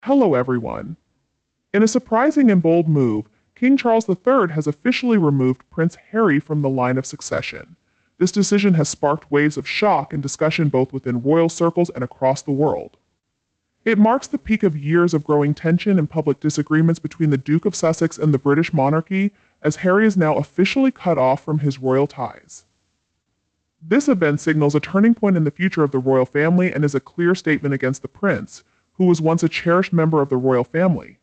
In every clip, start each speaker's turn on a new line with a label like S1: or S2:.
S1: Hello everyone. In a surprising and bold move, King Charles III has officially removed Prince Harry from the line of succession. This decision has sparked waves of shock and discussion both within royal circles and across the world. It marks the peak of years of growing tension and public disagreements between the Duke of Sussex and the British monarchy, as Harry is now officially cut off from his royal ties. This event signals a turning point in the future of the royal family and is a clear statement against the prince, who was once a cherished member of the royal family.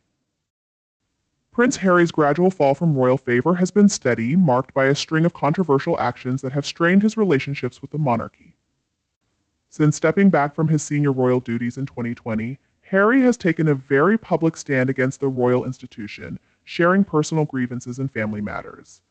S1: Prince Harry's gradual fall from royal favor has been steady, marked by a string of controversial actions that have strained his relationships with the monarchy. Since stepping back from his senior royal duties in 2020, Harry has taken a very public stand against the royal institution, sharing personal grievances and family matters.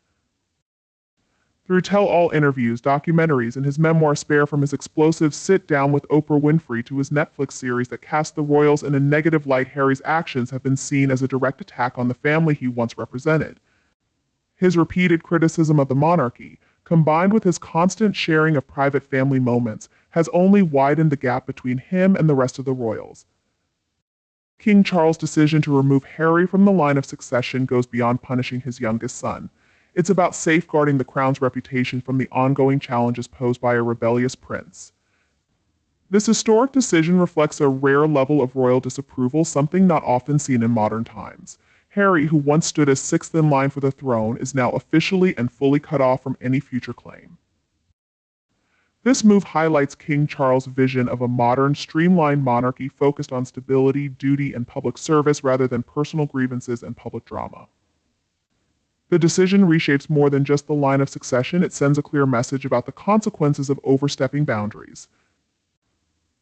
S1: Through tell-all interviews, documentaries, and his memoir Spare, from his explosive Sit Down with Oprah Winfrey to his Netflix series that cast the royals in a negative light, Harry's actions have been seen as a direct attack on the family he once represented. His repeated criticism of the monarchy, combined with his constant sharing of private family moments, has only widened the gap between him and the rest of the royals. King Charles' decision to remove Harry from the line of succession goes beyond punishing his youngest son. It's about safeguarding the crown's reputation from the ongoing challenges posed by a rebellious prince. This historic decision reflects a rare level of royal disapproval, something not often seen in modern times. Harry, who once stood as sixth in line for the throne, is now officially and fully cut off from any future claim. This move highlights King Charles' vision of a modern, streamlined monarchy focused on stability, duty, and public service rather than personal grievances and public drama. The decision reshapes more than just the line of succession. It sends a clear message about the consequences of overstepping boundaries.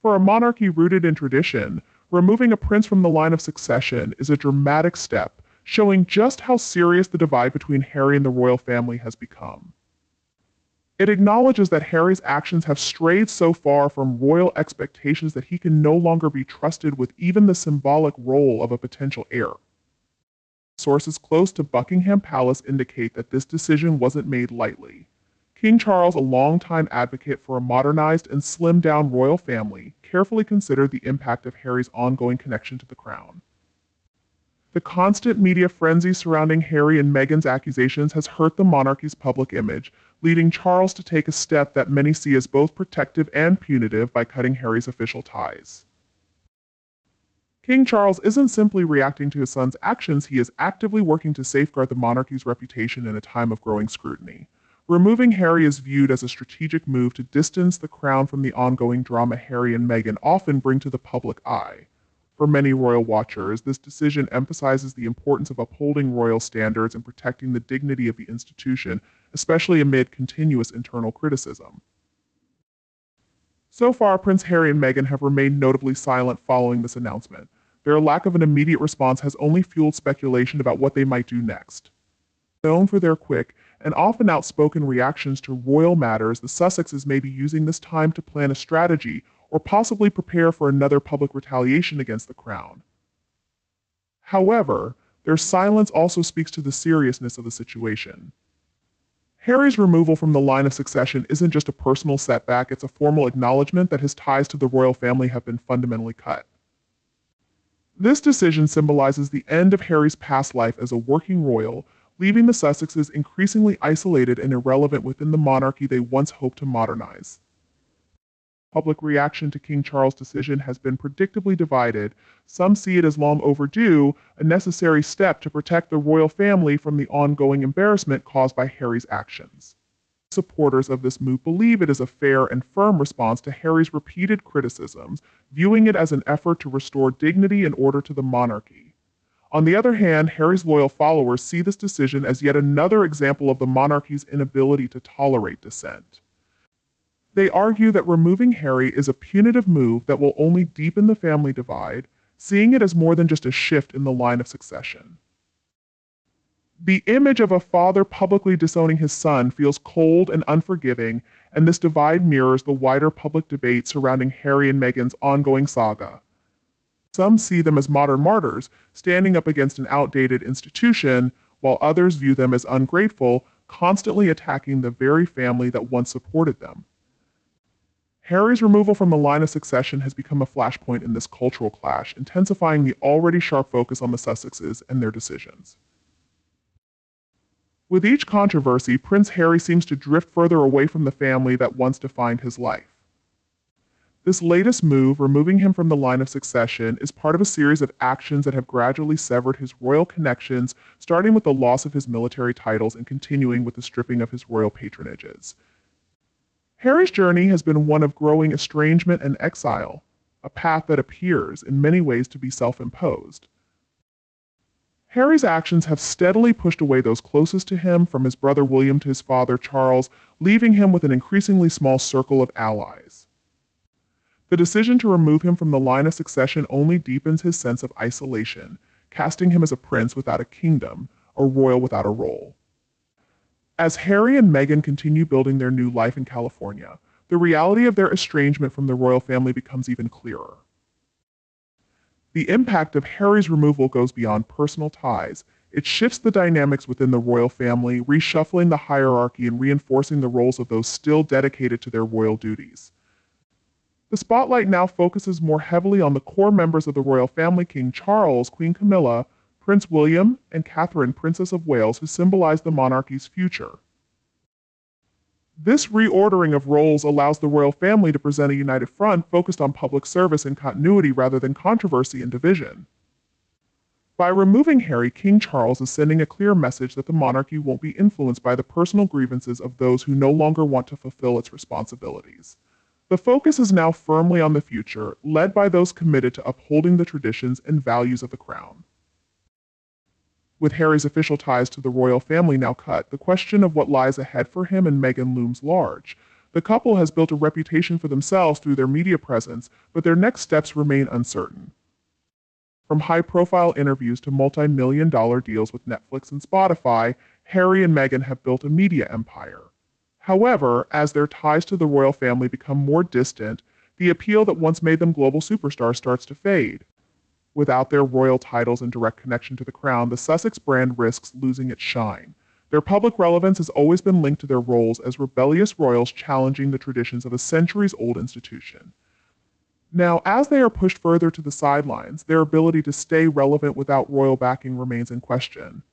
S1: For a monarchy rooted in tradition, removing a prince from the line of succession is a dramatic step, showing just how serious the divide between Harry and the royal family has become. It acknowledges that Harry's actions have strayed so far from royal expectations that he can no longer be trusted with even the symbolic role of a potential heir. Sources close to Buckingham Palace indicate that this decision wasn't made lightly. King Charles, a longtime advocate for a modernized and slimmed-down royal family, carefully considered the impact of Harry's ongoing connection to the crown. The constant media frenzy surrounding Harry and Meghan's accusations has hurt the monarchy's public image, leading Charles to take a step that many see as both protective and punitive by cutting Harry's official ties. King Charles isn't simply reacting to his son's actions, he is actively working to safeguard the monarchy's reputation in a time of growing scrutiny. Removing Harry is viewed as a strategic move to distance the crown from the ongoing drama Harry and Meghan often bring to the public eye. For many royal watchers, this decision emphasizes the importance of upholding royal standards and protecting the dignity of the institution, especially amid continuous internal criticism. So far, Prince Harry and Meghan have remained notably silent following this announcement. Their lack of an immediate response has only fueled speculation about what they might do next. Known for their quick and often outspoken reactions to royal matters, the Sussexes may be using this time to plan a strategy or possibly prepare for another public retaliation against the crown. However, their silence also speaks to the seriousness of the situation. Harry's removal from the line of succession isn't just a personal setback, it's a formal acknowledgement that his ties to the royal family have been fundamentally cut. This decision symbolizes the end of Harry's past life as a working royal, leaving the Sussexes increasingly isolated and irrelevant within the monarchy they once hoped to modernize. Public reaction to King Charles' decision has been predictably divided. Some see it as long overdue, a necessary step to protect the royal family from the ongoing embarrassment caused by Harry's actions. Supporters of this move believe it is a fair and firm response to Harry's repeated criticisms, viewing it as an effort to restore dignity and order to the monarchy. On the other hand, Harry's loyal followers see this decision as yet another example of the monarchy's inability to tolerate dissent. They argue that removing Harry is a punitive move that will only deepen the family divide, seeing it as more than just a shift in the line of succession. The image of a father publicly disowning his son feels cold and unforgiving, and this divide mirrors the wider public debate surrounding Harry and Meghan's ongoing saga. Some see them as modern martyrs, standing up against an outdated institution, while others view them as ungrateful, constantly attacking the very family that once supported them. Harry's removal from the line of succession has become a flashpoint in this cultural clash, intensifying the already sharp focus on the Sussexes and their decisions. With each controversy, Prince Harry seems to drift further away from the family that once defined his life. This latest move, removing him from the line of succession, is part of a series of actions that have gradually severed his royal connections, starting with the loss of his military titles and continuing with the stripping of his royal patronages. Harry's journey has been one of growing estrangement and exile, a path that appears, in many ways, to be self-imposed. Harry's actions have steadily pushed away those closest to him, from his brother William to his father Charles, leaving him with an increasingly small circle of allies. The decision to remove him from the line of succession only deepens his sense of isolation, casting him as a prince without a kingdom, a royal without a role. As Harry and Meghan continue building their new life in California, the reality of their estrangement from the royal family becomes even clearer. The impact of Harry's removal goes beyond personal ties. It shifts the dynamics within the royal family, reshuffling the hierarchy and reinforcing the roles of those still dedicated to their royal duties. The spotlight now focuses more heavily on the core members of the royal family: King Charles, Queen Camilla, Prince William, and Catherine, Princess of Wales, who symbolize the monarchy's future. This reordering of roles allows the royal family to present a united front focused on public service and continuity rather than controversy and division. By removing Harry, King Charles is sending a clear message that the monarchy won't be influenced by the personal grievances of those who no longer want to fulfill its responsibilities. The focus is now firmly on the future, led by those committed to upholding the traditions and values of the crown. With Harry's official ties to the royal family now cut, the question of what lies ahead for him and Meghan looms large. The couple has built a reputation for themselves through their media presence, but their next steps remain uncertain. From high-profile interviews to multi-million-dollar deals with Netflix and Spotify, Harry and Meghan have built a media empire. However, as their ties to the royal family become more distant, the appeal that once made them global superstars starts to fade. Without their royal titles and direct connection to the crown, the Sussex brand risks losing its shine. Their public relevance has always been linked to their roles as rebellious royals challenging the traditions of a centuries-old institution. Now, as they are pushed further to the sidelines, their ability to stay relevant without royal backing remains in question.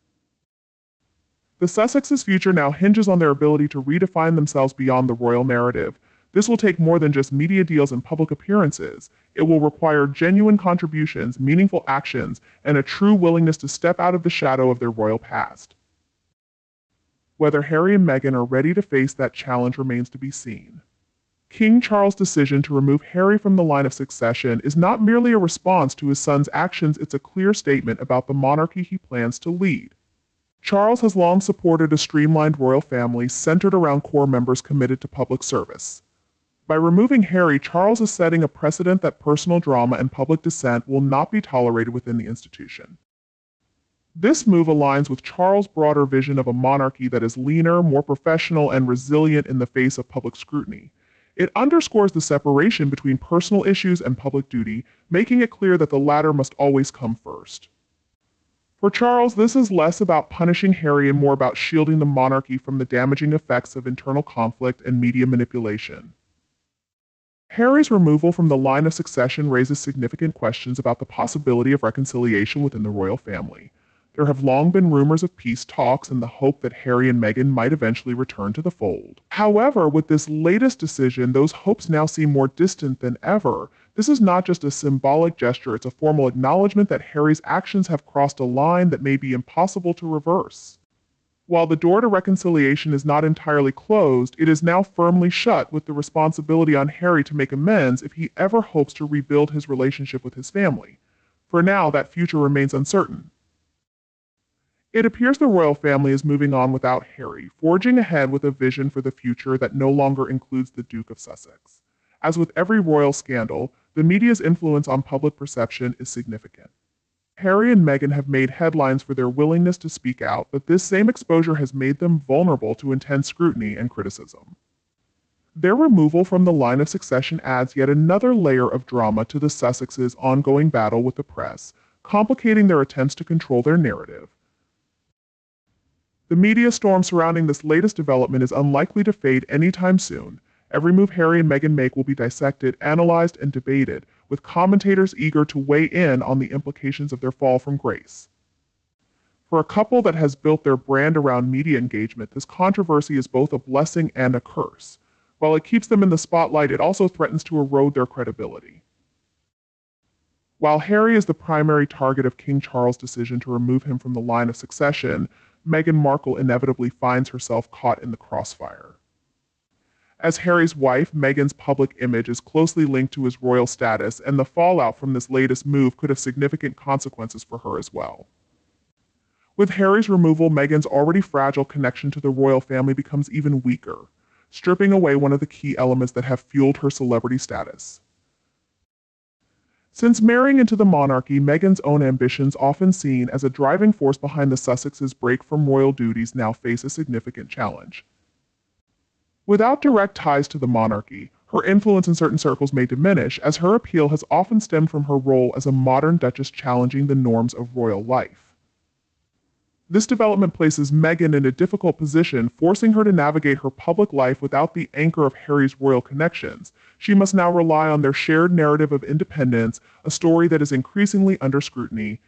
S1: The Sussexes' future now hinges on their ability to redefine themselves beyond the royal narrative. This will take more than just media deals and public appearances. It will require genuine contributions, meaningful actions, and a true willingness to step out of the shadow of their royal past. Whether Harry and Meghan are ready to face that challenge remains to be seen. King Charles' decision to remove Harry from the line of succession is not merely a response to his son's actions, it's a clear statement about the monarchy he plans to lead. Charles has long supported a streamlined royal family centered around core members committed to public service. By removing Harry, Charles is setting a precedent that personal drama and public dissent will not be tolerated within the institution. This move aligns with Charles' broader vision of a monarchy that is leaner, more professional, and resilient in the face of public scrutiny. It underscores the separation between personal issues and public duty, making it clear that the latter must always come first. For Charles, this is less about punishing Harry and more about shielding the monarchy from the damaging effects of internal conflict and media manipulation. Harry's removal from the line of succession raises significant questions about the possibility of reconciliation within the royal family. There have long been rumors of peace talks and the hope that Harry and Meghan might eventually return to the fold. However, with this latest decision, those hopes now seem more distant than ever. This is not just a symbolic gesture, it's a formal acknowledgement that Harry's actions have crossed a line that may be impossible to reverse. While the door to reconciliation is not entirely closed, it is now firmly shut, with the responsibility on Harry to make amends if he ever hopes to rebuild his relationship with his family. For now, that future remains uncertain. It appears the royal family is moving on without Harry, forging ahead with a vision for the future that no longer includes the Duke of Sussex. As with every royal scandal, the media's influence on public perception is significant. Harry and Meghan have made headlines for their willingness to speak out, but this same exposure has made them vulnerable to intense scrutiny and criticism. Their removal from the line of succession adds yet another layer of drama to the Sussexes' ongoing battle with the press, complicating their attempts to control their narrative. The media storm surrounding this latest development is unlikely to fade anytime soon, Every move Harry and Meghan make will be dissected, analyzed, and debated, with commentators eager to weigh in on the implications of their fall from grace. For a couple that has built their brand around media engagement, this controversy is both a blessing and a curse. While it keeps them in the spotlight, it also threatens to erode their credibility. While Harry is the primary target of King Charles' decision to remove him from the line of succession, Meghan Markle inevitably finds herself caught in the crossfire. As Harry's wife, Meghan's public image is closely linked to his royal status, and the fallout from this latest move could have significant consequences for her as well. With Harry's removal, Meghan's already fragile connection to the royal family becomes even weaker, stripping away one of the key elements that have fueled her celebrity status. Since marrying into the monarchy, Meghan's own ambitions, often seen as a driving force behind the Sussexes' break from royal duties, now face a significant challenge. Without direct ties to the monarchy, her influence in certain circles may diminish, as her appeal has often stemmed from her role as a modern duchess challenging the norms of royal life. This development places Meghan in a difficult position, forcing her to navigate her public life without the anchor of Harry's royal connections. She must now rely on their shared narrative of independence, a story that is increasingly under scrutiny.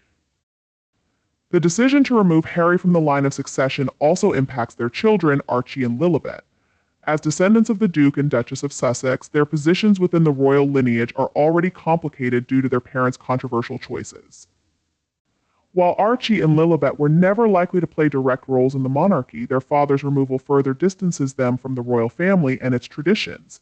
S1: The decision to remove Harry from the line of succession also impacts their children, Archie and Lilibet. As descendants of the Duke and Duchess of Sussex, their positions within the royal lineage are already complicated due to their parents' controversial choices. While Archie and Lilibet were never likely to play direct roles in the monarchy, their father's removal further distances them from the royal family and its traditions.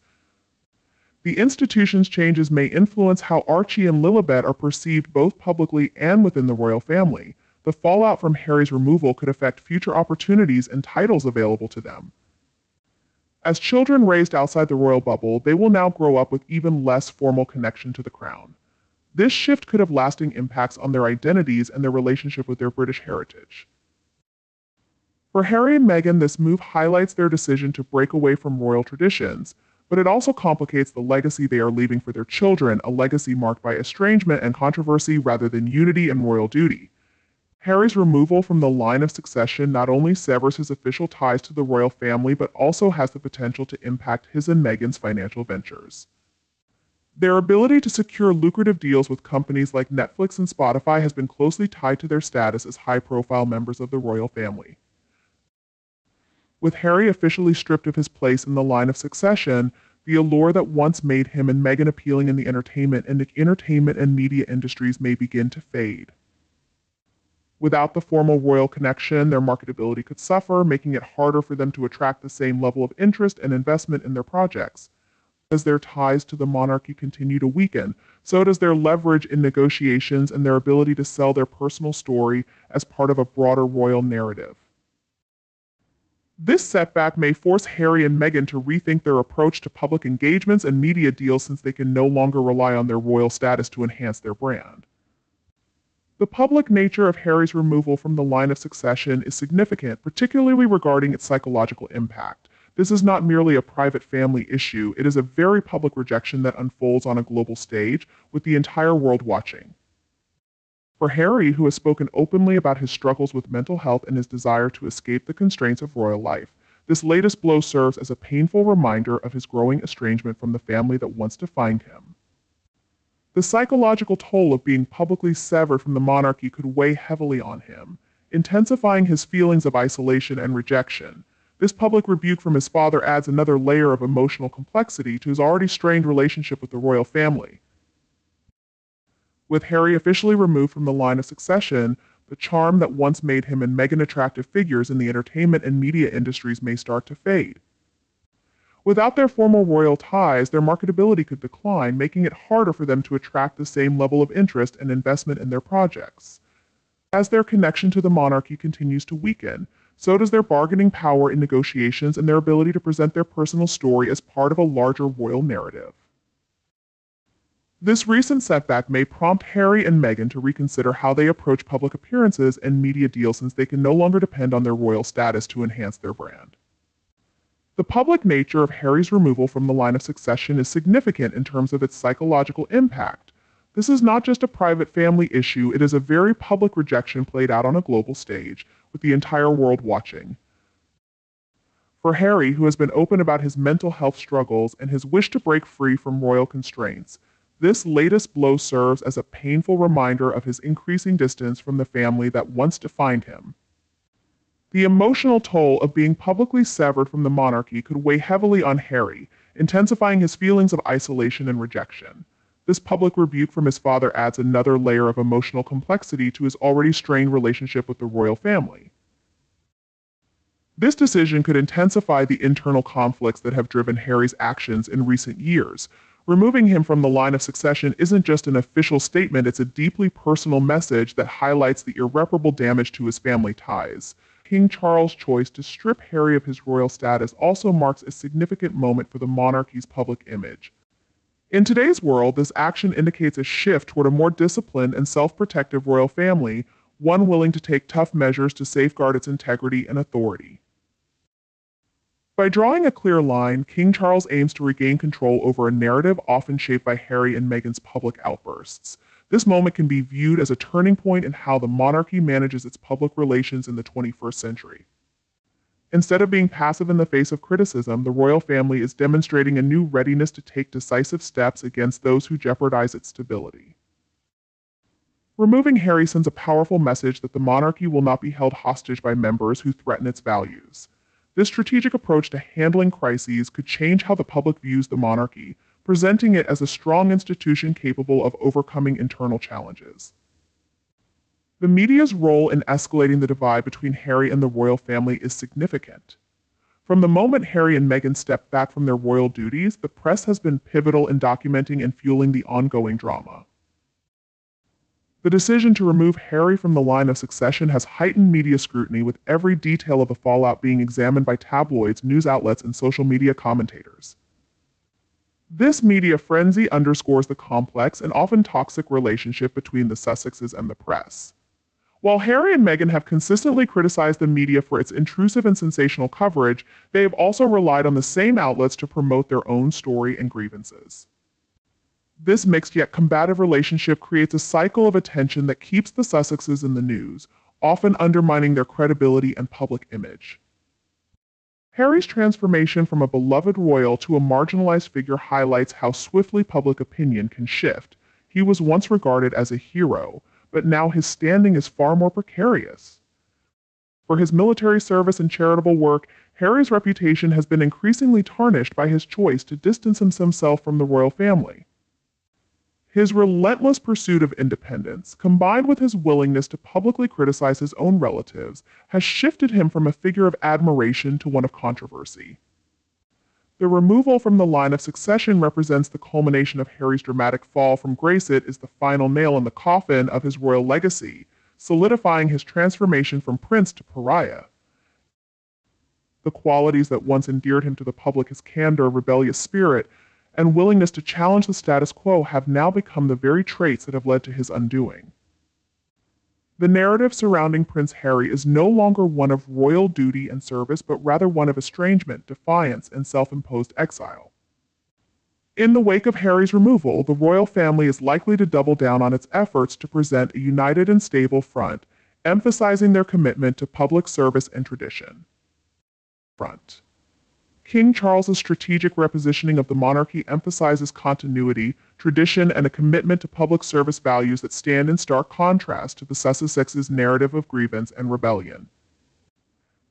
S1: The institution's changes may influence how Archie and Lilibet are perceived both publicly and within the royal family. The fallout from Harry's removal could affect future opportunities and titles available to them. As children raised outside the royal bubble, they will now grow up with even less formal connection to the crown. This shift could have lasting impacts on their identities and their relationship with their British heritage. For Harry and Meghan, this move highlights their decision to break away from royal traditions, but it also complicates the legacy they are leaving for their children, a legacy marked by estrangement and controversy rather than unity and royal duty. Harry's removal from the line of succession not only severs his official ties to the royal family, but also has the potential to impact his and Meghan's financial ventures. Their ability to secure lucrative deals with companies like Netflix and Spotify has been closely tied to their status as high-profile members of the royal family. With Harry officially stripped of his place in the line of succession, the allure that once made him and Meghan appealing in the entertainment and media industries may begin to fade. Without the formal royal connection, their marketability could suffer, making it harder for them to attract the same level of interest and investment in their projects. As their ties to the monarchy continue to weaken, so does their leverage in negotiations and their ability to sell their personal story as part of a broader royal narrative. This setback may force Harry and Meghan to rethink their approach to public engagements and media deals, since they can no longer rely on their royal status to enhance their brand. The public nature of Harry's removal from the line of succession is significant, particularly regarding its psychological impact. This is not merely a private family issue, it is a very public rejection that unfolds on a global stage, with the entire world watching. For Harry, who has spoken openly about his struggles with mental health and his desire to escape the constraints of royal life, this latest blow serves as a painful reminder of his growing estrangement from the family that once defined him. The psychological toll of being publicly severed from the monarchy could weigh heavily on him, intensifying his feelings of isolation and rejection. This public rebuke from his father adds another layer of emotional complexity to his already strained relationship with the royal family. With Harry officially removed from the line of succession, the charm that once made him and Meghan attractive figures in the entertainment and media industries may start to fade. Without their formal royal ties, their marketability could decline, making it harder for them to attract the same level of interest and investment in their projects. As their connection to the monarchy continues to weaken, so does their bargaining power in negotiations and their ability to present their personal story as part of a larger royal narrative. This recent setback may prompt Harry and Meghan to reconsider how they approach public appearances and media deals, since they can no longer depend on their royal status to enhance their brand. The public nature of Harry's removal from the line of succession is significant in terms of its psychological impact. This is not just a private family issue, it is a very public rejection played out on a global stage, with the entire world watching. For Harry, who has been open about his mental health struggles and his wish to break free from royal constraints, this latest blow serves as a painful reminder of his increasing distance from the family that once defined him. The emotional toll of being publicly severed from the monarchy could weigh heavily on Harry, intensifying his feelings of isolation and rejection. This public rebuke from his father adds another layer of emotional complexity to his already strained relationship with the royal family. This decision could intensify the internal conflicts that have driven Harry's actions in recent years. Removing him from the line of succession isn't just an official statement, it's a deeply personal message that highlights the irreparable damage to his family ties. King Charles' choice to strip Harry of his royal status also marks a significant moment for the monarchy's public image. In today's world, this action indicates a shift toward a more disciplined and self-protective royal family, one willing to take tough measures to safeguard its integrity and authority. By drawing a clear line, King Charles aims to regain control over a narrative often shaped by Harry and Meghan's public outbursts. This moment can be viewed as a turning point in how the monarchy manages its public relations in the 21st century. Instead of being passive in the face of criticism, the royal family is demonstrating a new readiness to take decisive steps against those who jeopardize its stability. Removing Harry sends a powerful message that the monarchy will not be held hostage by members who threaten its values. This strategic approach to handling crises could change how the public views the monarchy, presenting it as a strong institution capable of overcoming internal challenges. The media's role in escalating the divide between Harry and the royal family is significant. From the moment Harry and Meghan stepped back from their royal duties, the press has been pivotal in documenting and fueling the ongoing drama. The decision to remove Harry from the line of succession has heightened media scrutiny, with every detail of the fallout being examined by tabloids, news outlets, and social media commentators. This media frenzy underscores the complex and often toxic relationship between the Sussexes and the press. While Harry and Meghan have consistently criticized the media for its intrusive and sensational coverage, they have also relied on the same outlets to promote their own story and grievances. This mixed yet combative relationship creates a cycle of attention that keeps the Sussexes in the news, often undermining their credibility and public image. Harry's transformation from a beloved royal to a marginalized figure highlights how swiftly public opinion can shift. He was once regarded as a hero, but now his standing is far more precarious. For his military service and charitable work, Harry's reputation has been increasingly tarnished by his choice to distance himself from the royal family. His relentless pursuit of independence, combined with his willingness to publicly criticize his own relatives, has shifted him from a figure of admiration to one of controversy. The removal from the line of succession represents the culmination of Harry's dramatic fall from grace. It is the final nail in the coffin of his royal legacy, solidifying his transformation from prince to pariah. The qualities that once endeared him to the public, his candor, rebellious spirit, and willingness to challenge the status quo, have now become the very traits that have led to his undoing. The narrative surrounding Prince Harry is no longer one of royal duty and service, but rather one of estrangement, defiance, and self-imposed exile. In the wake of Harry's removal, the royal family is likely to double down on its efforts to present a united and stable front, emphasizing their commitment to public service and tradition. King Charles's strategic repositioning of the monarchy emphasizes continuity, tradition, and a commitment to public service values that stand in stark contrast to the Sussexes' narrative of grievance and rebellion.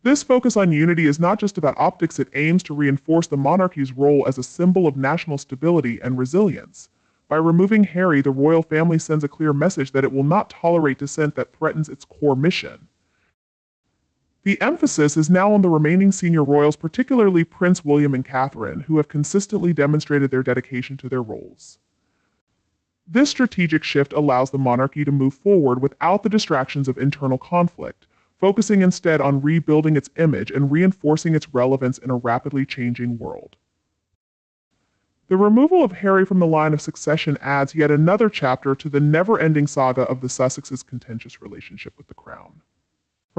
S1: This focus on unity is not just about optics, it aims to reinforce the monarchy's role as a symbol of national stability and resilience. By removing Harry, the royal family sends a clear message that it will not tolerate dissent that threatens its core mission. The emphasis is now on the remaining senior royals, particularly Prince William and Catherine, who have consistently demonstrated their dedication to their roles. This strategic shift allows the monarchy to move forward without the distractions of internal conflict, focusing instead on rebuilding its image and reinforcing its relevance in a rapidly changing world. The removal of Harry from the line of succession adds yet another chapter to the never-ending saga of the Sussexes' contentious relationship with the crown.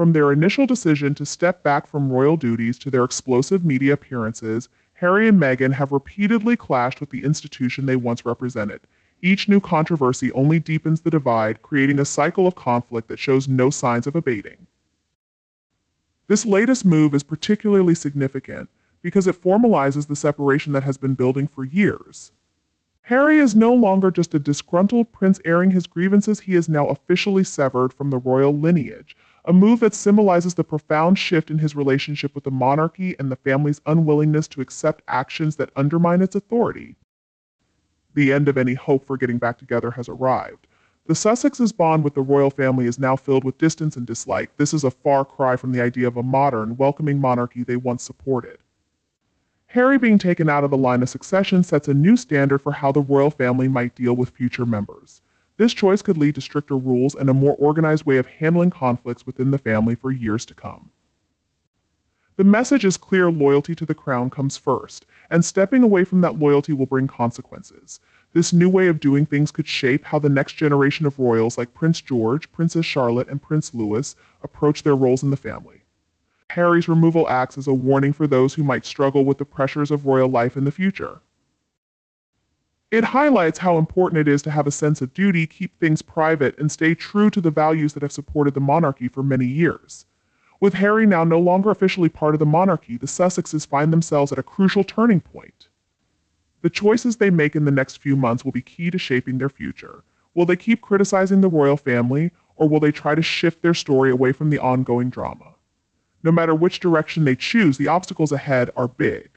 S1: From their initial decision to step back from royal duties to their explosive media appearances, Harry and Meghan have repeatedly clashed with the institution they once represented. Each new controversy only deepens the divide, creating a cycle of conflict that shows no signs of abating. This latest move is particularly significant because it formalizes the separation that has been building for years. Harry is no longer just a disgruntled prince airing his grievances, he is now officially severed from the royal lineage, a move that symbolizes the profound shift in his relationship with the monarchy and the family's unwillingness to accept actions that undermine its authority. The end of any hope for getting back together has arrived. The Sussexes' bond with the royal family is now filled with distance and dislike. This is a far cry from the idea of a modern, welcoming monarchy they once supported. Harry being taken out of the line of succession sets a new standard for how the royal family might deal with future members. This choice could lead to stricter rules and a more organized way of handling conflicts within the family for years to come. The message is clear: loyalty to the crown comes first, and stepping away from that loyalty will bring consequences. This new way of doing things could shape how the next generation of royals like Prince George, Princess Charlotte, and Prince Louis approach their roles in the family. Harry's removal acts as a warning for those who might struggle with the pressures of royal life in the future. It highlights how important it is to have a sense of duty, keep things private, and stay true to the values that have supported the monarchy for many years. With Harry now no longer officially part of the monarchy, the Sussexes find themselves at a crucial turning point. The choices they make in the next few months will be key to shaping their future. Will they keep criticizing the royal family, or will they try to shift their story away from the ongoing drama? No matter which direction they choose, the obstacles ahead are big.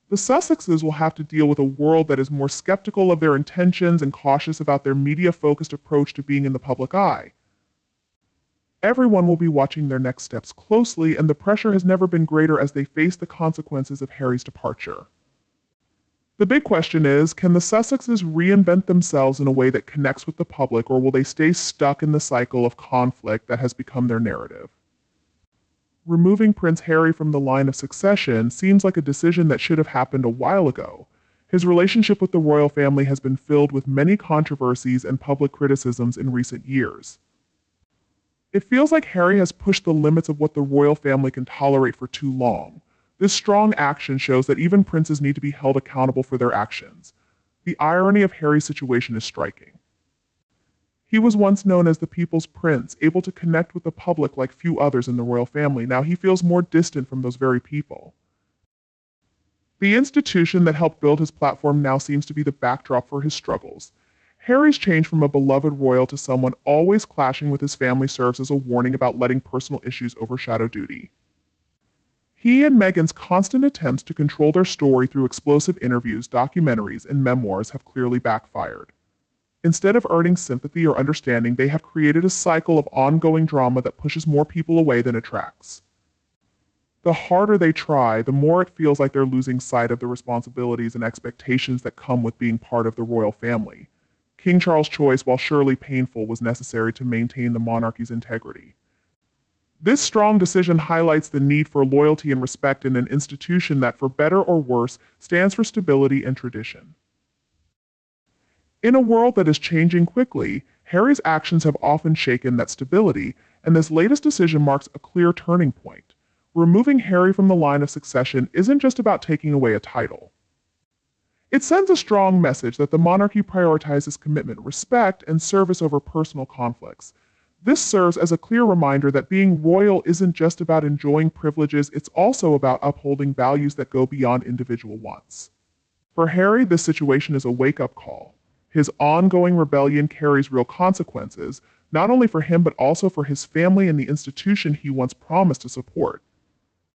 S1: The Sussexes will have to deal with a world that is more skeptical of their intentions and cautious about their media-focused approach to being in the public eye. Everyone will be watching their next steps closely, and the pressure has never been greater as they face the consequences of Harry's departure. The big question is, can the Sussexes reinvent themselves in a way that connects with the public, or will they stay stuck in the cycle of conflict that has become their narrative? Removing Prince Harry from the line of succession seems like a decision that should have happened a while ago. His relationship with the royal family has been filled with many controversies and public criticisms in recent years. It feels like Harry has pushed the limits of what the royal family can tolerate for too long. This strong action shows that even princes need to be held accountable for their actions. The irony of Harry's situation is striking. He was once known as the people's prince, able to connect with the public like few others in the royal family. Now he feels more distant from those very people. The institution that helped build his platform now seems to be the backdrop for his struggles. Harry's change from a beloved royal to someone always clashing with his family serves as a warning about letting personal issues overshadow duty. He and Meghan's constant attempts to control their story through explosive interviews, documentaries, and memoirs have clearly backfired. Instead of earning sympathy or understanding, they have created a cycle of ongoing drama that pushes more people away than attracts. The harder they try, the more it feels like they're losing sight of the responsibilities and expectations that come with being part of the royal family. King Charles' choice, while surely painful, was necessary to maintain the monarchy's integrity. This strong decision highlights the need for loyalty and respect in an institution that, for better or worse, stands for stability and tradition. In a world that is changing quickly, Harry's actions have often shaken that stability, and this latest decision marks a clear turning point. Removing Harry from the line of succession isn't just about taking away a title. It sends a strong message that the monarchy prioritizes commitment, respect, and service over personal conflicts. This serves as a clear reminder that being royal isn't just about enjoying privileges, it's also about upholding values that go beyond individual wants. For Harry, this situation is a wake-up call. His ongoing rebellion carries real consequences, not only for him but also for his family and the institution he once promised to support.